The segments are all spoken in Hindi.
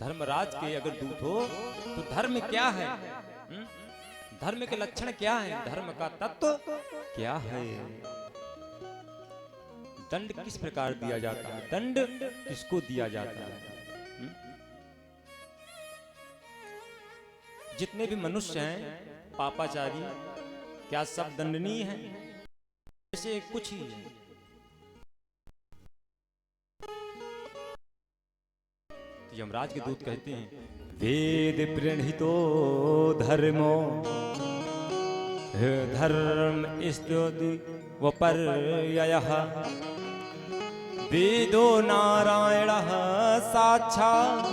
धर्मराज के अगर दूत हो तो धर्म क्या है? धर्म के लक्षण क्या है? धर्म का तत्व क्या है? दंड किस प्रकार दिया जाता है? दंड किसको दिया जाता है? जितने भी मनुष्य हैं पापाचारी, क्या सब दंडनीय हैं? ऐसे कुछ ही है। तो यमराज के दूत कहते हैं, वेद प्रणहितो धर्मो धर्म स्तुति वपर्ययः वेदो नारायणः साक्षात्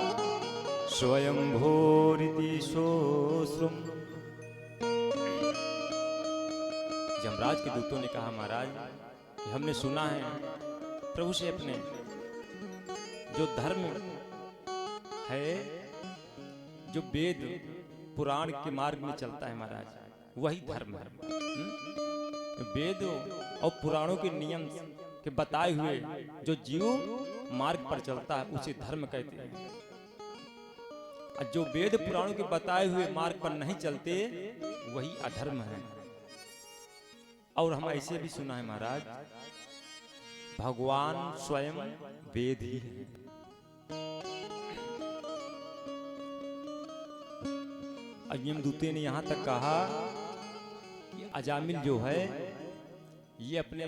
स्वयंभूरिति सोऽश्रुम्। यमराज के दूतों ने कहा, महाराज कि हमने सुना है प्रभु से अपने जो धर्म है, जो वेद पुराण के मार्ग में चलता है महाराज, वही धर्म है। वेद और पुराणों के नियम के बताए हुए जो जीव मार्ग पर चलता है उसे धर्म कहते हैं। और जो वेद पुराणों के बताए हुए मार्ग पर नहीं चलते वही अधर्म है। और हम ऐसे भी सुना है महाराज, भगवान स्वयं वेद ही है। यमदूते ने यहां तक कहा कि अजामिल जो है ये अपने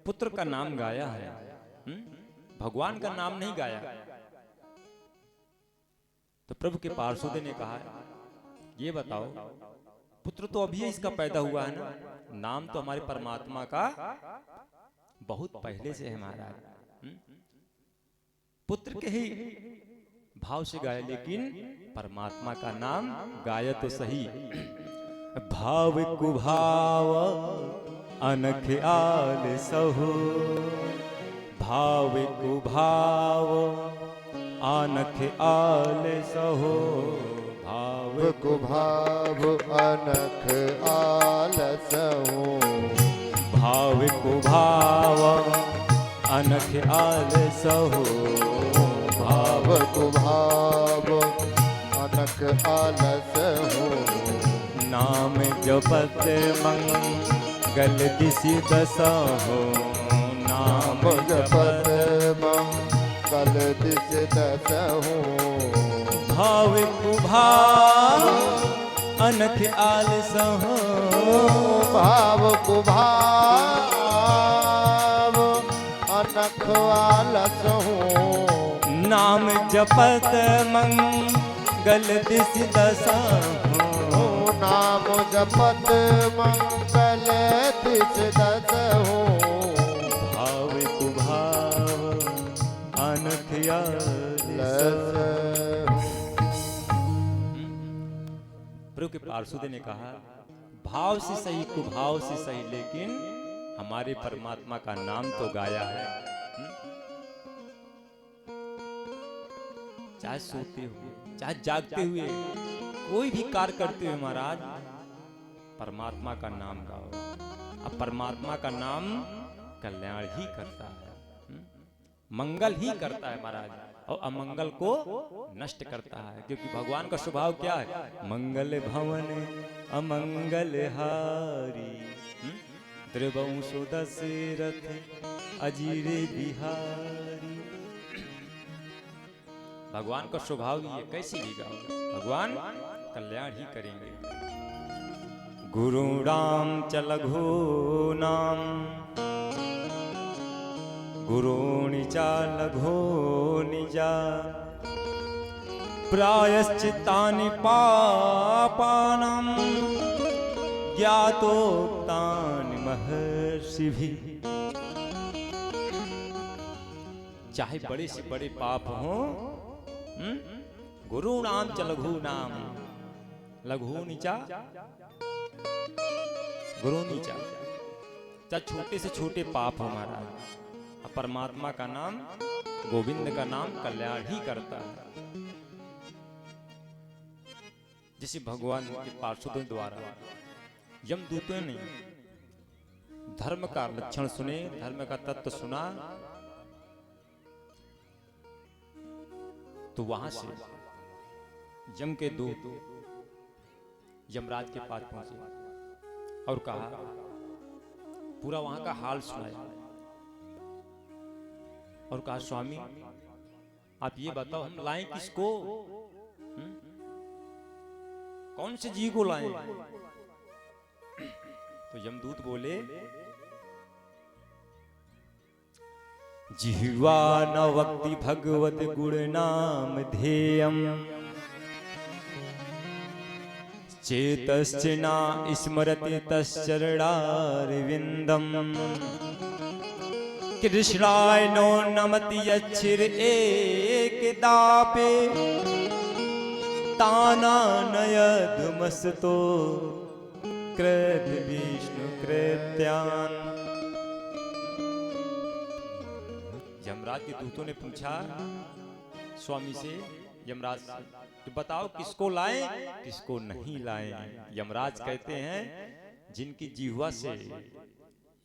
पुत्र का नाम गाया है, भगवान का नाम नहीं गाया। तो प्रभु के पार्षदों ने कहा, ये बताओ पुत्र तो अभी इसका पैदा हुआ है ना, नाम तो हमारे परमात्मा का बहुत पहले से है महाराज। पुत्र के ही भाव से गाया, लेकिन परमात्मा का नाम गाया तो सही। भाव कुभाव अनख आल सहु, भाव कुभाव अनख आल सहु, भाव कुभाव अनख आल सहु, भाव कुभाव अनख आल सहु, भाव कुभाव अनख आलस हो। नाम जपत मंगल दिसि दसहु, नाम जपत मंगल दिस दसहु, भाव कुभाव अनख आलसहु, भाव कुभाव अनख आलस हो। नाम जपत मंगल दिसि दसहु, नाम जपत मंगल दिस दसहु, भाव कुभाव अनख आलसहु। प्रभु के पार्षद ने कहा, भाव से सही कुभाव से सही, लेकिन हमारे परमात्मा का नाम तो गाया है। चाहे सोते हुए चाहे जागते हुए कोई भी कार्य करते हुए महाराज परमात्मा का नाम गाओ। अब परमात्मा का नाम कल्याण ही करता है, मंगल ही करता है महाराज, और अमंगल को नष्ट करता है। क्योंकि भगवान का स्वभाव क्या है? मंगल भवन अमंगल हारी, द्रवंशो दशरथ अजीरे बिहारी। भगवान का स्वभाव ही है, कैसी भी गाओ भगवान कल्याण ही करेंगे। गुरु राम च लघु नाम, गुरु निचा लघु निजा, प्रायश्चित्तानि पापानां ज्ञातोक्तानि महर्षिभिः। चाहे बड़े से बड़े पाप हों, गुरु नाम च लघु नाम, लघु नीचा गुरु नीचा, चाहे छोटे से छोटे पाप हमारा, परमात्मा का नाम गोविंद का नाम कल्याण ही करता है। जैसे भगवान के पार्षदों द्वारा यमदूतों ने धर्म का लक्षण सुने, धर्म का तत्व सुना, तो वहां से यम के दूत यमराज के पास पहुंचे और कहा, पूरा वहां का हाल सुनाया और कहा, स्वामी आप ये बताओ हम लाएं किसको? कौन से जी को लाएं? तो यमदूत बोले, जिह्वा न वक्ति भगवत गुण नाम ध्येयम् चेतश्च न स्मरति तश्चरणारविन्दम् कृष्णाय नो नमति यच्छिर एकदापे तानानयधमस्तो कृत विष्णु कृत्यान्। यमराज के दूतों ने पूछा स्वामी से, यमराज से, तो बताओ किसको लाएं किसको नहीं लाएं? यमराज कहते हैं, जिनकी जिह्वा से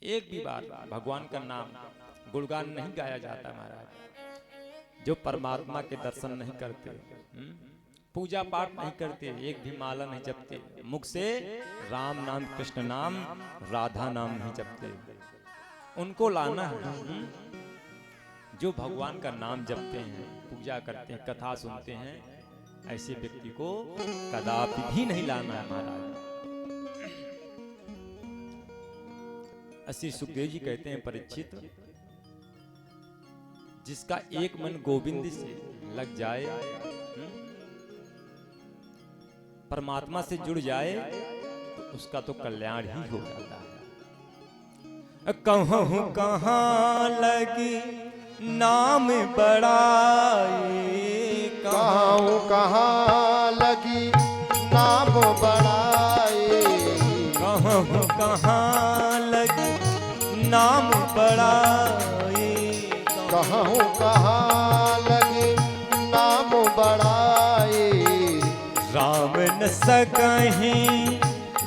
एक भी बार भगवान का नाम गुणगान नहीं गाया जाता महाराज, जो परमात्मा के दर्शन नहीं करते, पूजा पाठ नहीं करते, एक भी माला नहीं जपते, मुख से राम नाम कृष्ण नाम राधा नाम नहीं जपते, उनको लाना है। जो भगवान का नाम जपते हैं, पूजा करते हैं, कथा सुनते हैं, ऐसे व्यक्ति को कदापि भी नहीं लाना है महाराज। श्री सुखदेव जी कहते हैं, परीक्षित, जिसका एक मन गोविंद से लग जाए, परमात्मा से जुड़ जाए, तो उसका तो कल्याण ही हो जाता है। कहूं कहां लगी नाम बड़ाई, कहूं कहां लगी नाम बड़ाई, कहूं कहां लगी नाम बड़ाई, कहूं कहां लगी नाम बड़ाई, राम न सकहीं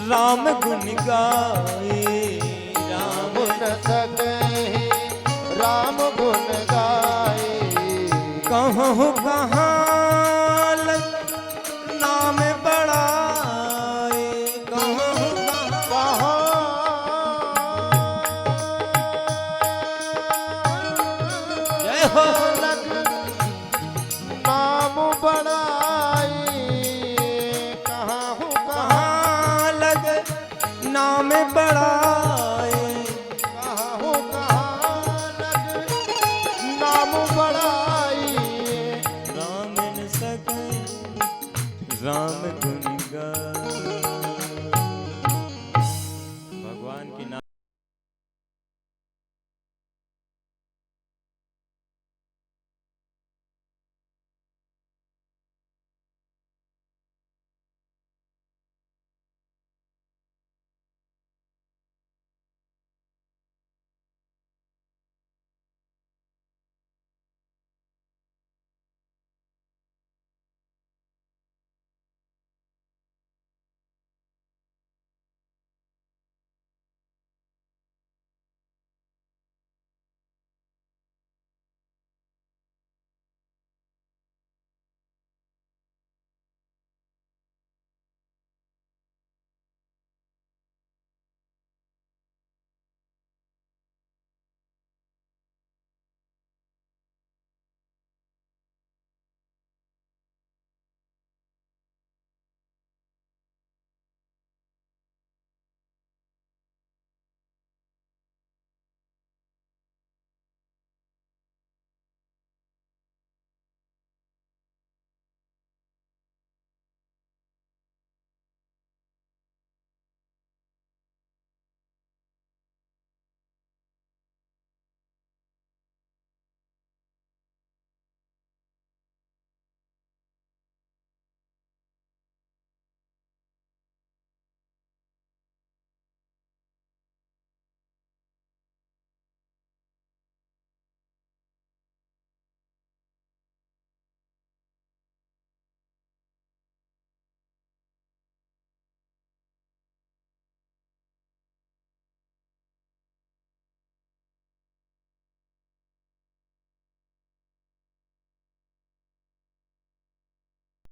राम गुण गाए, राम न सकहीं राम गुण गाए, कहूं कहां